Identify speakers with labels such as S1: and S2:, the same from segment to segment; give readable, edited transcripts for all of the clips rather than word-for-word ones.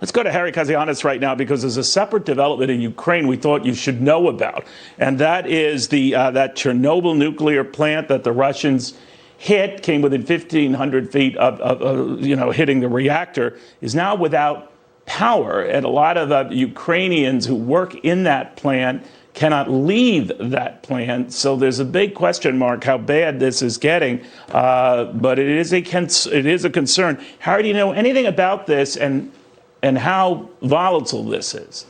S1: Let's go to Harry Kazianis right now, because there's a separate development in Ukraine we thought you should know about, and that is that Chernobyl nuclear plant that the Russians came within 1,500 feet of hitting the reactor, is now without power, and a lot of Ukrainians who work in that plant cannot leave that plant. So there's a big question mark how bad this is getting, but it is a concern. Harry, do you know anything about this and how volatile this is?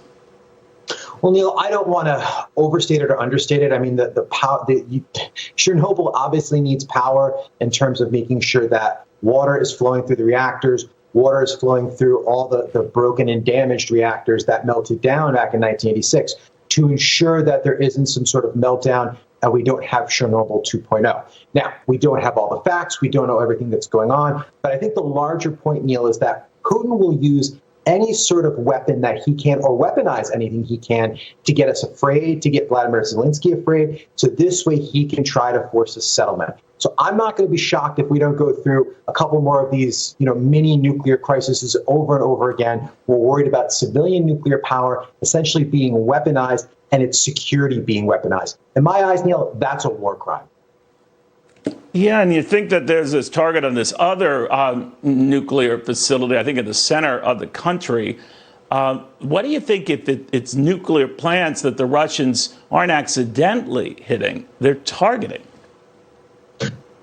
S2: Well, Neil, I don't want to overstate it or understate it. I mean, Chernobyl obviously needs power in terms of making sure that water is flowing through the reactors, water is flowing through all the broken and damaged reactors that melted down back in 1986 to ensure that there isn't some sort of meltdown and we don't have Chernobyl 2.0. Now, we don't have all the facts. We don't know everything that's going on. But I think the larger point, Neil, is that Putin will use any sort of weapon that he can, or weaponize anything he can, to get us afraid, to get Vladimir Zelensky afraid, so this way he can try to force a settlement. So I'm not going to be shocked if we don't go through a couple more of these, mini nuclear crises over and over again. We're worried about civilian nuclear power essentially being weaponized and its security being weaponized. In my eyes, Neil, that's a war crime.
S1: Yeah, and you think that there's this target on this other nuclear facility, I think in the center of the country. What do you think if it's nuclear plants that the Russians aren't accidentally hitting, they're targeting?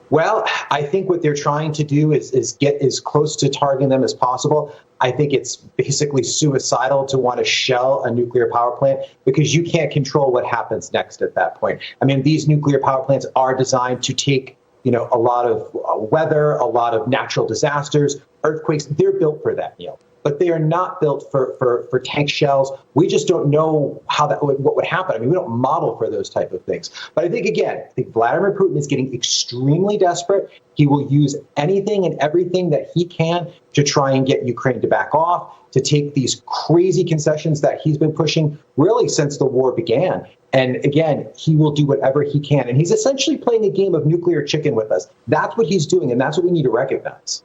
S2: Well, I think what they're trying to do is get as close to targeting them as possible. I think it's basically suicidal to want to shell a nuclear power plant because you can't control what happens next at that point. I mean, these nuclear power plants are designed to take, a lot of weather, a lot of natural disasters, earthquakes. They're built for that, Neil. But they are not built for tank shells. We just don't know what would happen. I mean, we don't model for those type of things. But I think Vladimir Putin is getting extremely desperate. He will use anything and everything that he can to try and get Ukraine to back off, to take these crazy concessions that he's been pushing really since the war began. And again, he will do whatever he can. And he's essentially playing a game of nuclear chicken with us. That's what he's doing, and that's what we need to recognize.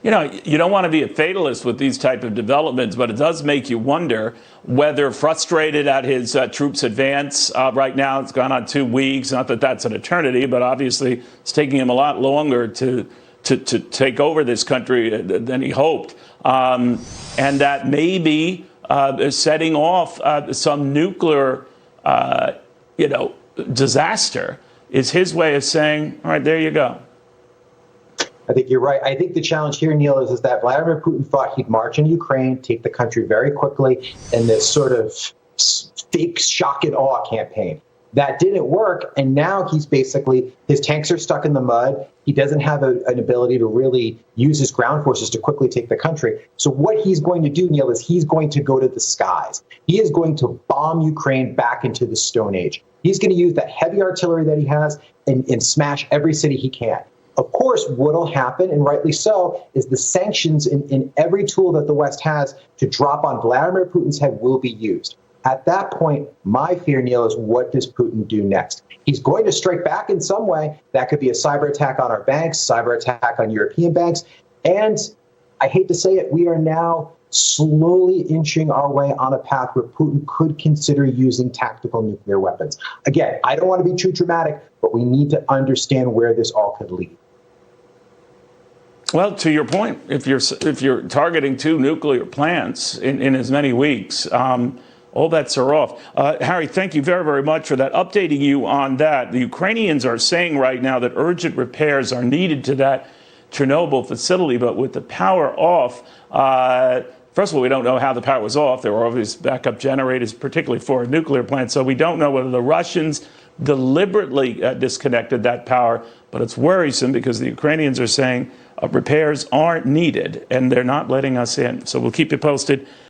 S1: You don't want to be a fatalist with these type of developments, but it does make you wonder whether, frustrated at his troops' advance right now, it's gone on 2 weeks, not that that's an eternity, but obviously it's taking him a lot longer to take over this country than he hoped, and that maybe setting off some nuclear, disaster is his way of saying, all right, there you go.
S2: I think you're right. I think the challenge here, Neil, is that Vladimir Putin thought he'd march into Ukraine, take the country very quickly in this sort of fake shock and awe campaign. That didn't work, and now his tanks are stuck in the mud. He doesn't have an ability to really use his ground forces to quickly take the country. So what he's going to do, Neil, is he's going to go to the skies. He is going to bomb Ukraine back into the Stone Age. He's going to use that heavy artillery that he has and smash every city he can. Of course, what will happen, and rightly so, is the sanctions in every tool that the West has to drop on Vladimir Putin's head will be used. At that point, my fear, Neil, is what does Putin do next? He's going to strike back in some way. That could be a cyber attack on our banks, cyber attack on European banks. And I hate to say it, we are now slowly inching our way on a path where Putin could consider using tactical nuclear weapons. Again, I don't want to be too dramatic, but we need to understand where this all could lead.
S1: Well, to your point, if you're targeting 2 nuclear plants in as many weeks, all bets are off. Harry, thank you very, very much for that. Updating you on that, the Ukrainians are saying right now that urgent repairs are needed to that Chernobyl facility, but with the power off, first of all, we don't know how the power was off. There were obvious backup generators, particularly for a nuclear plant, so we don't know whether the Russians deliberately disconnected that power, but it's worrisome because the Ukrainians are saying repairs aren't needed, and they're not letting us in. So we'll keep you posted.